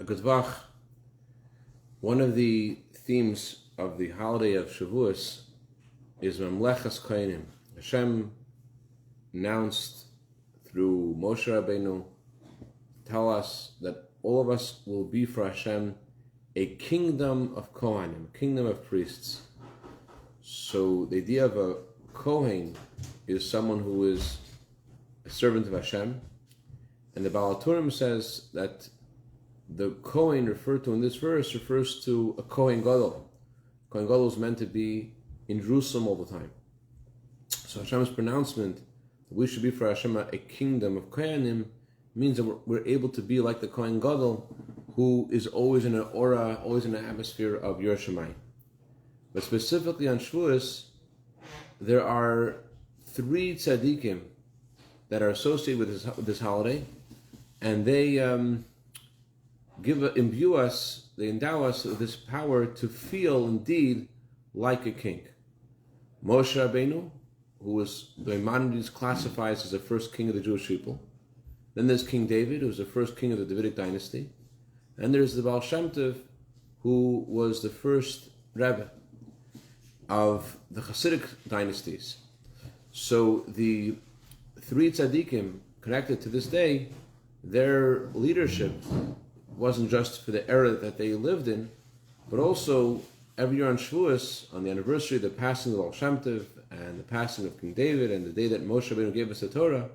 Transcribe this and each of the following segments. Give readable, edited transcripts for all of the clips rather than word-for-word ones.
Gudvach, one of the themes of the holiday of Shavuos is Mamlechas Kohanim. Hashem announced through Moshe Rabbeinu, tell us that all of us will be for Hashem a kingdom of Kohanim, a kingdom of priests. So the idea of a Kohen is someone who is a servant of Hashem, and the Baal HaTurim says that the Kohen referred to in this verse refers to a Kohen Gadol. Kohen Gadol is meant to be in Jerusalem all the time. So Hashem's pronouncement that we should be for Hashem a kingdom of Kohanim means that we're able to be like the Kohen Gadol, who is always in an aura, always in an atmosphere of Yer Shamayim. But specifically on Shavuos, there are 3 tzaddikim that are associated with this holiday, and they they endow us with this power to feel indeed like a king. Moshe Rabbeinu, who was the Maimonides classifies as the first king of the Jewish people. Then there's King David, who was the first king of the Davidic dynasty. And there's the Baal Shem Tov, who was the first Rebbe of the Chassidic dynasties. So the 3 tzaddikim connected to this day, their leadership wasn't just for the era that they lived in, but also every year on Shavuos, on the anniversary of the passing of Baal Shem Tov and the passing of King David and the day that Moshe Rabbeinu gave us the Torah,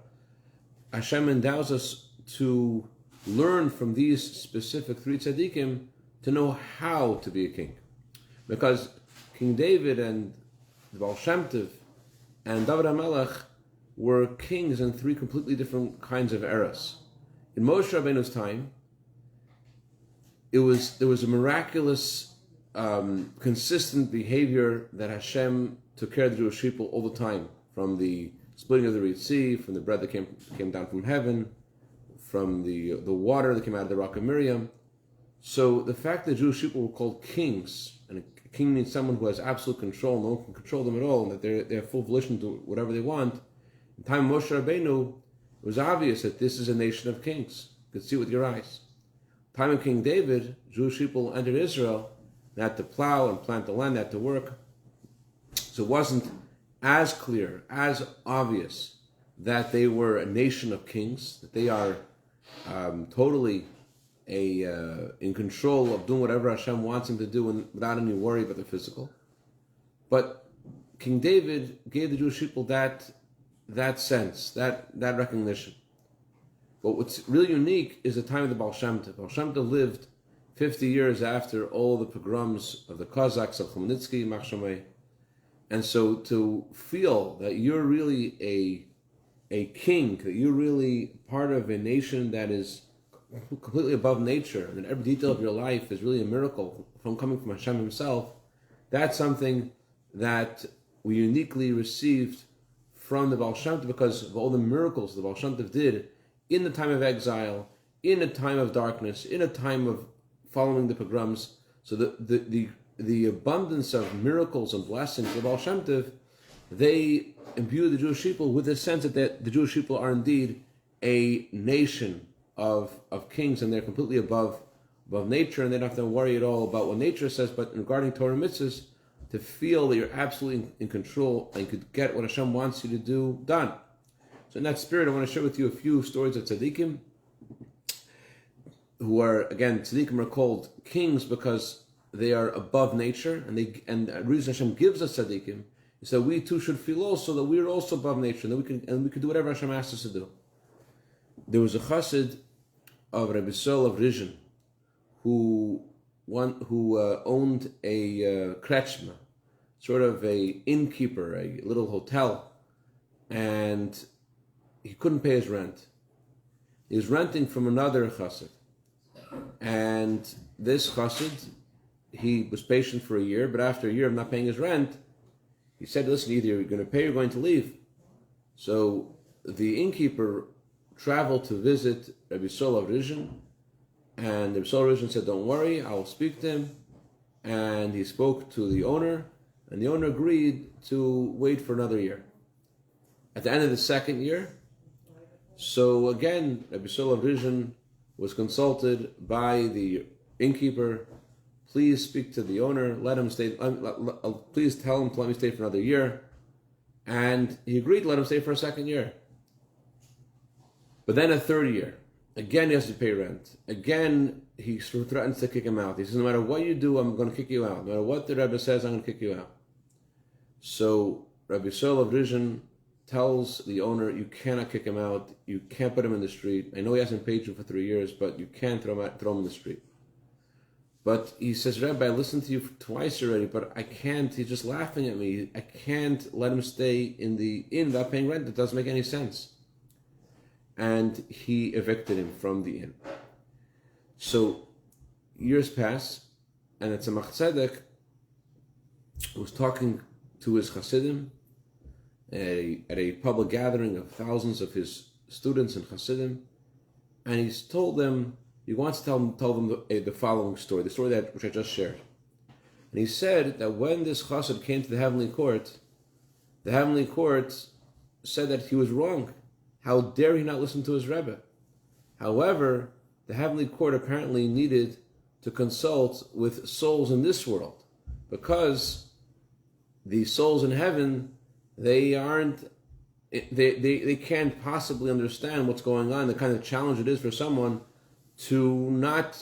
Hashem endows us to learn from these specific 3 tzaddikim to know how to be a king. Because King David and the Baal Shem Tov and David HaMelech were kings in 3 completely different kinds of eras. In Moshe Rabbeinu's time, there was a miraculous, consistent behavior that Hashem took care of the Jewish people all the time, from the splitting of the Red Sea, from the bread that came down from heaven, from the water that came out of the rock of Miriam. So the fact that Jewish people were called kings, and a king means someone who has absolute control, no one can control them at all, and that they have full volition to do whatever they want. In the time of Moshe Rabbeinu, it was obvious that this is a nation of kings. You could see it with your eyes. Time of King David, Jewish people entered Israel, they had to plow and plant the land, they had to work. So it wasn't as clear, as obvious that they were a nation of kings, that they are totally in control of doing whatever Hashem wants them to do and without any worry about the physical. But King David gave the Jewish people that sense, that recognition. But what's really unique is the time of the Baal Shem Tov. Baal Shem Tov lived 50 years after all the pogroms of the Cossacks of Khmelnytsky, Machshamay. And so to feel that you're really a king, that you're really part of a nation that is completely above nature, and every detail of your life is really a miracle coming from Hashem himself, that's something that we uniquely received from the Baal Shem Tov because of all the miracles the Baal Shem Tov did in the time of exile, in a time of darkness, in a time of following the pogroms. So the abundance of miracles and blessings of the Baal Shem Tov, they imbue the Jewish people with the sense that the Jewish people are indeed a nation of kings, and they're completely above nature, and they don't have to worry at all about what nature says. But regarding Torah mitzvahs, to feel that you're absolutely in control and you could get what Hashem wants you to do done. So in that spirit, I want to share with you a few stories of tzaddikim, who are, again, tzaddikim are called kings because they are above nature, and the reason Hashem gives us tzaddikim is that we too should feel also that we are also above nature, and that we can do whatever Hashem asks us to do. There was a chassid of Rabbi Zelle of Rizhin who owned a kretschma, sort of a innkeeper, a little hotel, and he couldn't pay his rent. He was renting from another chassid, and this chassid, he was patient for a year, but after a year of not paying his rent, he said, listen, either you're going to pay or you're going to leave. So the innkeeper traveled to visit Rabbi Zelle of Rizhin, and Rabbi Zelle of Rizhin said, don't worry, I will speak to him. And he spoke to the owner, and the owner agreed to wait for another year. At the end of the second year, so again, Rabbi Zelle of Rizhin was consulted by the innkeeper. Please speak to the owner. Let him stay. Please tell him to let me stay for another year. And he agreed to let him stay for a second year. But then a third year, again he has to pay rent. Again he threatens to kick him out. He says, no matter what you do, I'm going to kick you out. No matter what the Rebbe says, I'm going to kick you out. So Rabbi Yisrael of Rizhin tells the owner, you cannot kick him out. You can't put him in the street. I know he hasn't paid you for 3 years, but you can't throw him in the street. But he says, Rabbi, I listened to you twice already, but I can't. He's just laughing at me. I can't let him stay in the inn without paying rent. It doesn't make any sense. And he evicted him from the inn. So years pass, and it's a Tzedek who was talking to his chassidim at a public gathering of thousands of his students and chassidim, and he's told them, he wants to tell them the following story, the story which I just shared. And he said that when this chassid came to the heavenly court said that he was wrong. How dare he not listen to his Rebbe? However, the heavenly court apparently needed to consult with souls in this world, because the souls in heaven, they can't possibly understand what's going on, the kind of challenge it is for someone to not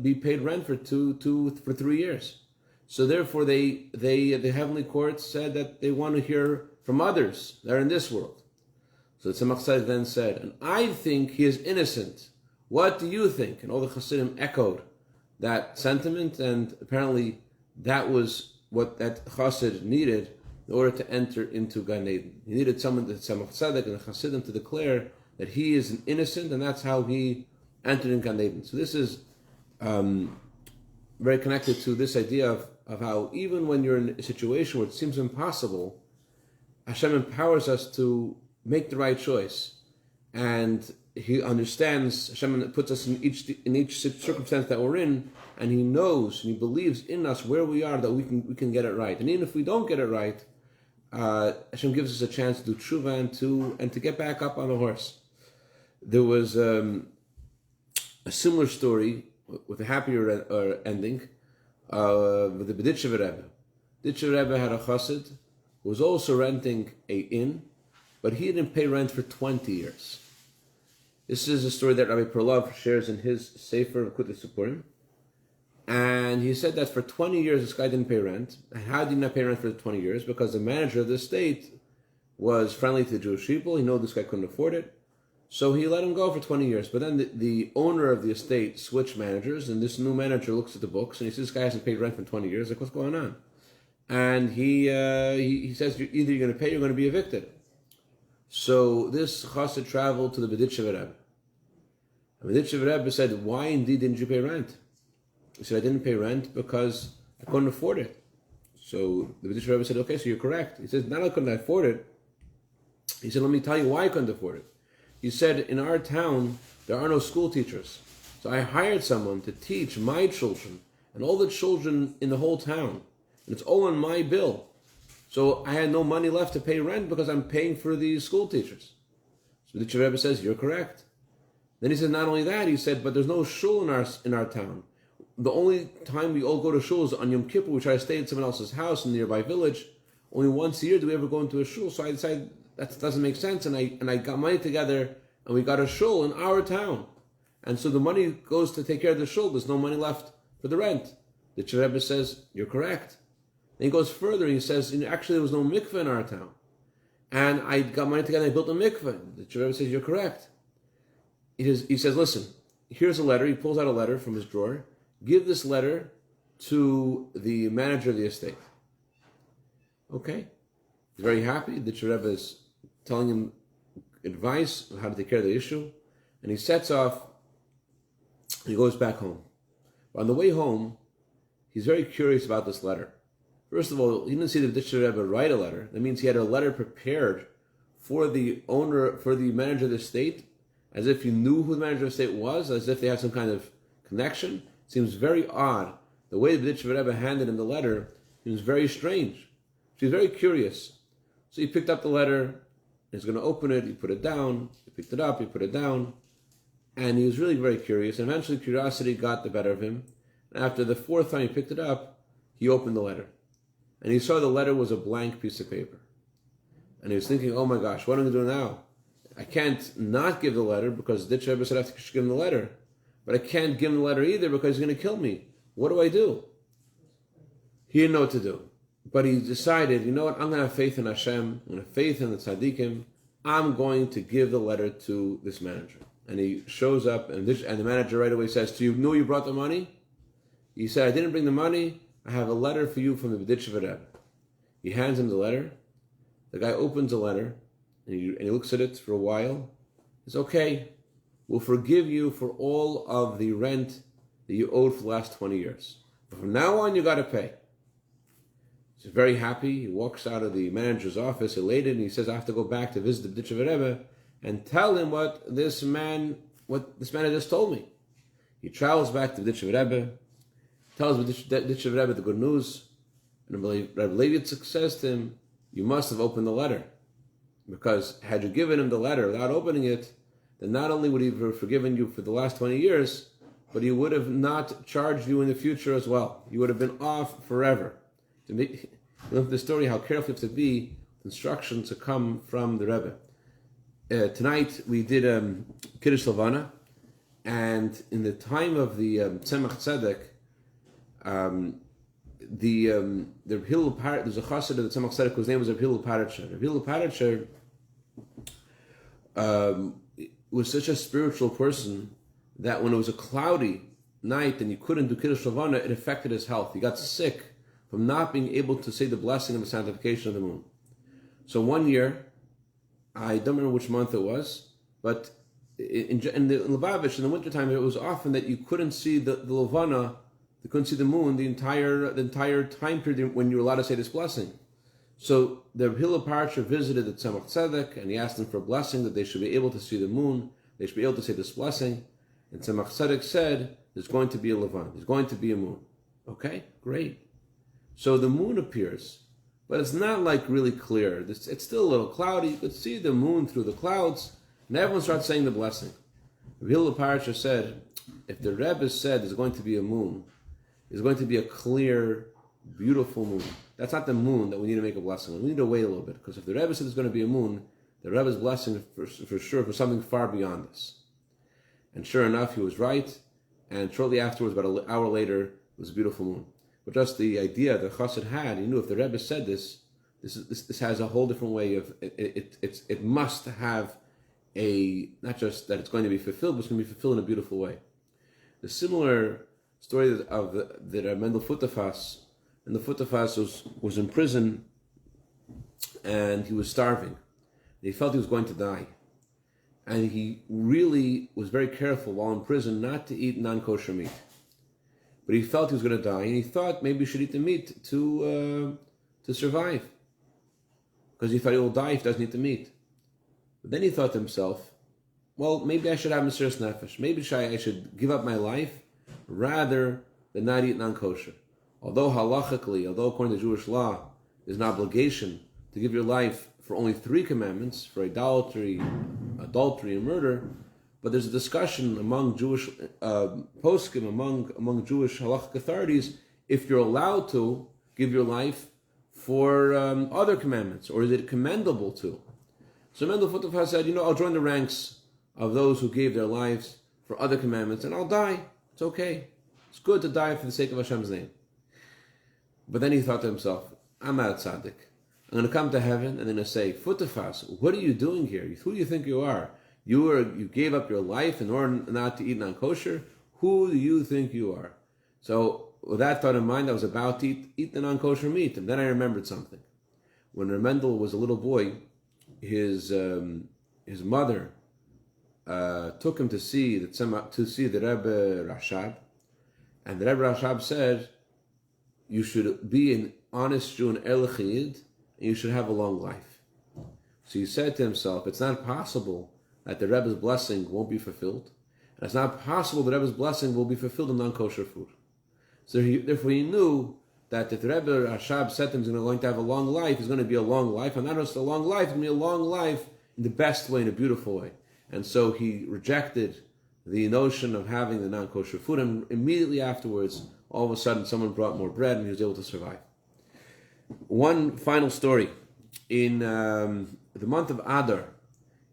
be paid rent for 3 years. So therefore, the heavenly court said that they want to hear from others that are in this world. So the Tzemach Tzedek then said, and I think he is innocent. What do you think? And all the Chassidim echoed that sentiment, and apparently that was what that Chassid needed in order to enter into Gan Eden. He needed someone, the Tzemach Tzedek and the Chassidim, to declare that he is an innocent, and that's how he entered in Gan Eden. So this is very connected to this idea of how even when you're in a situation where it seems impossible, Hashem empowers us to make the right choice, and He understands. Hashem puts us in each circumstance that we're in, and He knows and He believes in us where we are that we can get it right. And even if we don't get it right, Hashem gives us a chance to do tshuva and to get back up on the horse. There was a similar story with a happier ending with the B'ditchev Rebbe. B'ditchev Rebbe had a chassid who was also renting a inn, but he didn't pay rent for 20 years. This is a story that Rabbi Perlov shares in his Sefer Kutei Sipurim. And he said that for 20 years this guy didn't pay rent. How did he not pay rent for the 20 years? Because the manager of the estate was friendly to the Jewish people. He knew this guy couldn't afford it. So he let him go for 20 years. But then the owner of the estate switched managers, and this new manager looks at the books and he says, this guy hasn't paid rent for 20 years. Like, what's going on? And he says, either you're going to pay or you're going to be evicted. So this chassid traveled to the B'ditchev Rebbe. And B'ditchev Rebbe said, why indeed didn't you pay rent? He said, I didn't pay rent because I couldn't afford it. So the B'ditchev Rebbe said, okay, so you're correct. He said, not only couldn't I afford it, he said, let me tell you why I couldn't afford it. He said, in our town, there are no school teachers. So I hired someone to teach my children and all the children in the whole town. And it's all on my bill. So I had no money left to pay rent because I'm paying for these school teachers. So the Rebbe says, you're correct. Then he said, not only that, he said, but there's no shul in our town. The only time we all go to shul is on Yom Kippur. We try to stay at someone else's house in the nearby village. Only once a year do we ever go into a shul. So I decided that doesn't make sense. And I got money together and we got a shul in our town. And so the money goes to take care of the shul. There's no money left for the rent. The Rebbe says, you're correct. Then he goes further. He says, actually, there was no mikveh in our town. And I got money together and I built a mikveh. The Rebbe says, you're correct. He says, listen, here's a letter. He pulls out a letter from his drawer. Give this letter to the manager of the estate. Okay. He's very happy. The Rebbe is telling him advice on how to take care of the issue. And he sets off. He goes back home. But on the way home, he's very curious about this letter. First of all, he didn't see the Rebbe write a letter. That means he had a letter prepared for the owner, for the manager of the estate, as if he knew who the manager of the estate was, as if they had some kind of connection. It seems very odd. The way the Rebbe handed him the letter, it was very strange. She was very curious. So he picked up the letter, and he's going to open it, he put it down, he picked it up, he put it down, And he was really very curious. And eventually curiosity got the better of him. And after the fourth time he picked it up, he opened the letter. And he saw the letter was a blank piece of paper. And he was thinking, oh my gosh, what am I going to do now? I can't not give the letter because the Rebbe said I have to give him the letter. But I can't give him the letter either because he's going to kill me. What do I do? He didn't know what to do. But he decided, you know what, I'm going to have faith in Hashem, I'm going to have faith in the tzaddikim, I'm going to give the letter to this manager. And he shows up, and the manager right away says, do you know you brought the money? He said, I didn't bring the money, I have a letter for you from the B'ditch Rebbe. He hands him the letter. The guy opens the letter, and he looks at it for a while. It's okay, we'll forgive you for all of the rent that you owed for the last 20 years. But from now on, you got to pay. He's very happy. He walks out of the manager's office elated, and he says, I have to go back to visit the B'ditch Rebbe and tell him what this man had just told me. He travels back to the B'ditch Rebbe, tells the B'ditch Rebbe the good news, and Rabbi Levin says to him, you must have opened the letter. Because had you given him the letter without opening it, then not only would he have forgiven you for the last 20 years, but he would have not charged you in the future as well. You would have been off forever. To make the story, how careful you have to be, instructions to come from the Rebbe. Tonight we did Kiddush Levana, and in the time of the Tzemach Tzedek, there's a chassid of the Tzemach Tzedek whose name was Rabbi Paratcher. Rabbi Paratcher was such a spiritual person that when it was a cloudy night and he couldn't do Kiddush Levana, it affected his health. He got sick from not being able to say the blessing of the sanctification of the moon. So one year, I don't remember which month it was, but in the Lubavitch, in the wintertime, it was often that you couldn't see the Levana, you couldn't see the moon the entire time period when you were allowed to say this blessing. So the Rabbi Paratcher visited the Tzemach Tzedek, and he asked them for a blessing that they should be able to see the moon, they should be able to say this blessing. And Tzemach Tzedek said, there's going to be a Levana, there's going to be a moon. Okay, great. So the moon appears, but it's not like really clear. It's still a little cloudy. You could see the moon through the clouds, and everyone starts saying the blessing. Rabbi Paratcher said, if the Rebbe said there's going to be a moon, there's going to be a clear, beautiful moon. That's not the moon that we need to make a blessing on. We need to wait a little bit, because if the Rebbe said there's going to be a moon, the Rebbe's blessing for sure for something far beyond this. And sure enough, he was right, and shortly afterwards, about an hour later, it was a beautiful moon. But just the idea that Chassid had, he knew if the Rebbe said this has a whole different way of it must have not just that it's going to be fulfilled, but it's going to be fulfilled in a beautiful way. The similar story of the Mendel Futafas, and the Futafas was in prison, and he was starving. He felt he was going to die, and he really was very careful while in prison not to eat non-kosher meat. But he felt he was going to die, and he thought maybe he should eat the meat to survive, because he thought he will die if he doesn't eat the meat. But then he thought to himself, well, maybe I should have Mesiras Nefesh. Maybe I should give up my life rather than not eat non-kosher. Although halachically, according to Jewish law, there's an obligation to give your life for only 3 commandments, for adultery, and murder. But there's a discussion among Jewish poskim, among Jewish halachic authorities, if you're allowed to give your life for other commandments, or is it commendable to? So Mendel Futafas said, I'll join the ranks of those who gave their lives for other commandments, and I'll die. It's okay. It's good to die for the sake of Hashem's name. But then he thought to himself, I'm not a tzaddik. I'm going to come to heaven, and they're going to say, Futafas, what are you doing here? Who do you think you are? You gave up your life in order not to eat non-kosher? Who do you think you are? So with that thought in mind, I was about to eat the non-kosher meat, and then I remembered something. When Mendel was a little boy, his mother took him to see the Rebbe Rashab, and the Rebbe Rashab said, you should be an honest Jew, an Erlich Yid, and you should have a long life. So he said to himself, it's not possible that the Rebbe's blessing won't be fulfilled, and it's not possible the Rebbe's blessing will be fulfilled in non-kosher food. So therefore he knew that if the Rebbe Rashab said to him he's going to have a long life, it's going to be a long life, and not just a long life, it's going to be a long life in the best way, in a beautiful way. And so he rejected the notion of having the non-kosher food, and immediately afterwards, all of a sudden, someone brought more bread, and he was able to survive. One final story. In the month of Adar,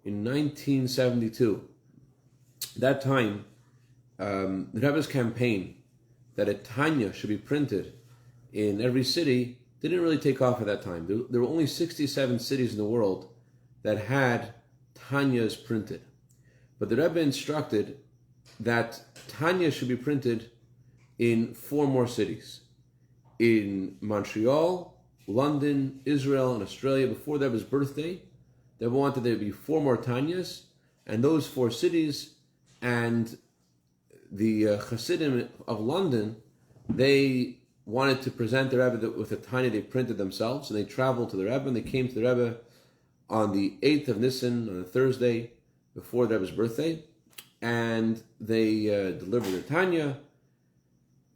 in 1972, that time, the Rebbe's campaign that a Tanya should be printed in every city didn't really take off at that time. There were only 67 cities in the world that had Tanyas printed. But the Rebbe instructed that Tanya should be printed in 4 more cities. In Montreal, London, Israel, and Australia, before the Rebbe's birthday, they wanted there to be 4 more Tanyas, and those 4 cities and the Chassidim of London, they wanted to present the Rebbe with a Tanya they printed themselves, and they traveled to the Rebbe, and they came to the Rebbe on the 8th of Nisan, on a Thursday, before the Rebbe's birthday, and they delivered the Tanya,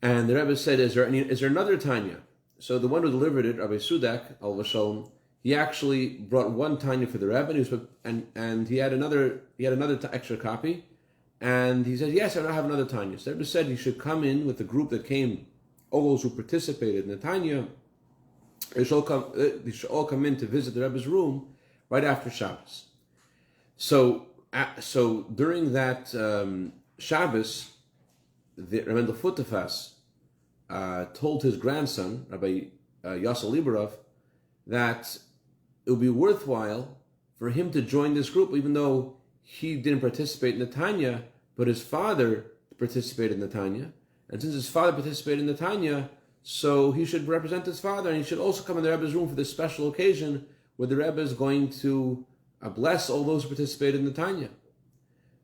and the Rebbe said, is there another Tanya? So the one who delivered it, Rabbi Sudak, al Shalom, he actually brought one Tanya for the Rebbe, and he had another extra copy, and he said, yes, I have another Tanya. So the Rebbe said he should come in with the group that came, all those who participated in the Tanya. They should all come in to visit the Rebbe's room right after Shabbos. So during that Shabbos, the Rabbi Futafas told his grandson, Rabbi Yosel Liberov, that it would be worthwhile for him to join this group, even though he didn't participate in the Tanya, but his father participated in the Tanya. And since his father participated in the Tanya, so he should represent his father, and he should also come in the Rebbe's room for this special occasion where the Rebbe is going to bless all those who participated in the Tanya.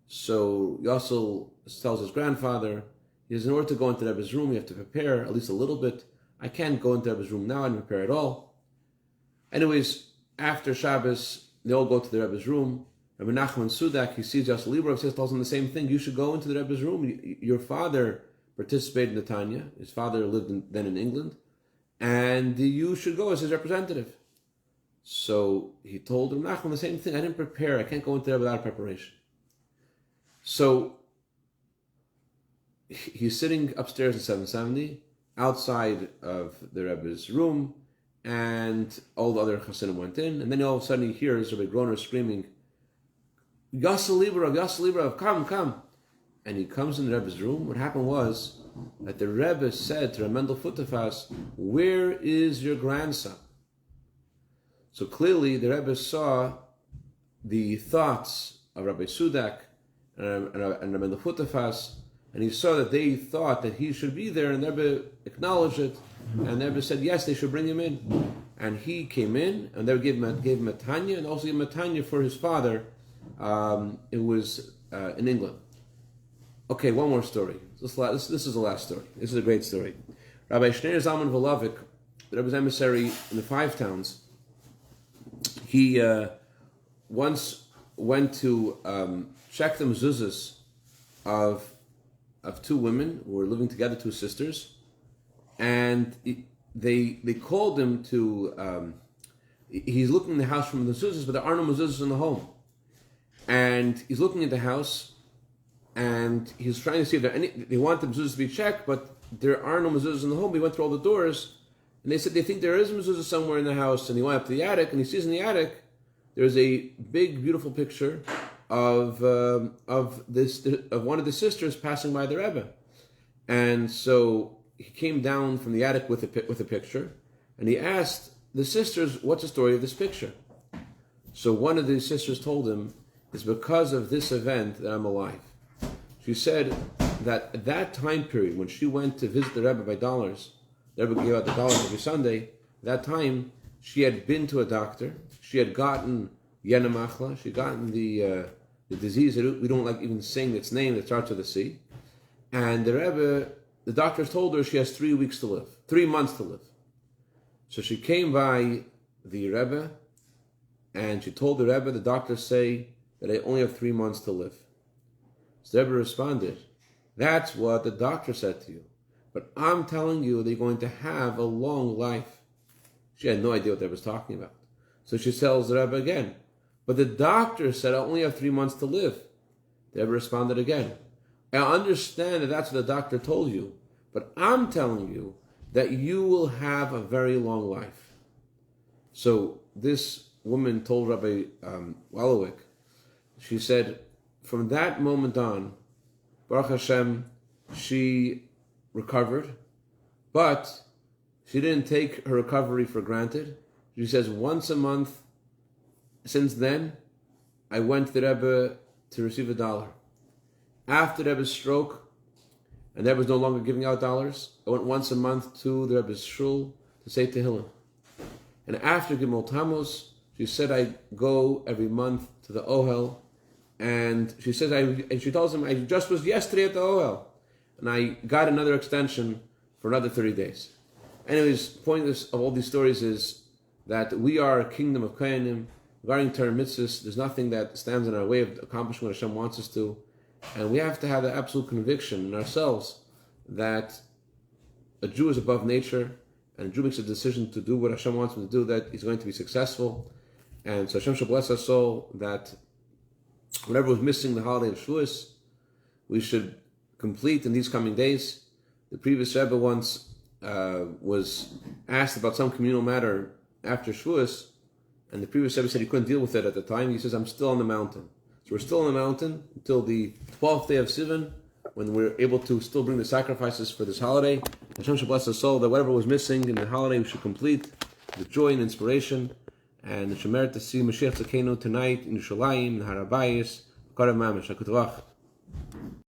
So Yosel tells his grandfather, he says, in order to go into the Rebbe's room, you have to prepare at least a little bit. I can't go into the Rebbe's room now and prepare at all. Anyways, after Shabbos, they all go to the Rebbe's room. Rabbi Nachman Sudak, he sees Yosel Lieberov, tells him the same thing. You should go into the Rebbe's room. Your father participated in the Tanya. His father lived then in England. And you should go as his representative. So he told Rabbi Nachman the same thing. I didn't prepare. I can't go into there without preparation. So he's sitting upstairs in 770, outside of the Rebbe's room, and all the other Chassidim went in, and then all of a sudden he hears Rabbi Groner screaming, Yosel Liberov, come. And he comes in the Rebbe's room. What happened was that the Rebbe said to Mendel Futafas, where is your grandson? So clearly the Rebbe saw the thoughts of Rabbi Sudak and Mendel Futafas, and he saw that they thought that he should be there, and the Rebbe acknowledged it, and the Rebbe said, yes, they should bring him in. And he came in, and they gave him a Tanya, and also gave him a Tanya for his father. It was in England. Okay, one more story. This is the last story. This is a great story. Rabbi Shneir Zalman Volavik, the Rebbe's emissary in the 5 towns, he once went to check the mezuzahs of 2 women who were living together, 2 sisters, and they called him to. He's looking in the house from the mezuzahs, but there are no mezuzahs in the home, and he's looking at the house, and he's trying to see if there are any. They want the mezuzahs to be checked, but there are no mezuzahs in the home. He went through all the doors, and they said they think there is a mezuzah somewhere in the house, and he went up to the attic, and he sees in the attic there's a big, beautiful picture of one of the sisters passing by the Rebbe, and so he came down from the attic with a picture, and he asked the sisters, "What's the story of this picture?" So one of the sisters told him, "It's because of this event that I'm alive." She said that at that time period when she went to visit the Rebbe by dollars, the Rebbe gave out the dollars every Sunday. At that time, she had been to a doctor. She had gotten Yenamachla. She had gotten the disease that we don't like even saying its name that starts with a C. And the doctors told her she has 3 months to live. So she came by the Rebbe, and she told the Rebbe, the doctors say that I only have 3 months to live. So the Rebbe responded, that's what the doctor said to you. But I'm telling you, they're going to have a long life. She had no idea what the Rebbe was talking about. So she tells the Rebbe again, but the doctor said I only have 3 months to live. The Rebbe responded again, I understand that that's what the doctor told you, but I'm telling you that you will have a very long life. So this woman told Rabbi Wallowik, she said, from that moment on, Baruch Hashem, she recovered, but she didn't take her recovery for granted. She says, once a month, since then, I went to the Rebbe to receive $1. After the Rebbe's stroke, and the Rebbe was no longer giving out dollars, I went once a month to the Rebbe's shul to say Tehillim. And after Gimel Tammuz, she said I go every month to the Ohel, and she says she tells him I just was yesterday at the Ohel, and I got another extension for another 30 days. Anyways, the point of all these stories is that we are a kingdom of Kohanim. Regarding Torah mitzvahs, there's nothing that stands in our way of accomplishing what Hashem wants us to, and we have to have the absolute conviction in ourselves that a Jew is above nature, and a Jew makes a decision to do what Hashem wants him to do, that he's going to be successful. And so Hashem shall bless us all that whatever was missing the holiday of Shavuos, we should complete in these coming days. The previous Rebbe once was asked about some communal matter after Shavuos, and the previous Rebbe said he couldn't deal with it at the time. He says, I'm still on the mountain. So we're still on the mountain until the 12th day of Sivan, when we're able to still bring the sacrifices for this holiday. Hashem shall bless us all that whatever was missing in the holiday we should complete with joy and inspiration. And the Shemer to see Mashiach Tzekenu tonight in Yerushalayim, in Har HaBayis, Karav Mamish, HaKutvach.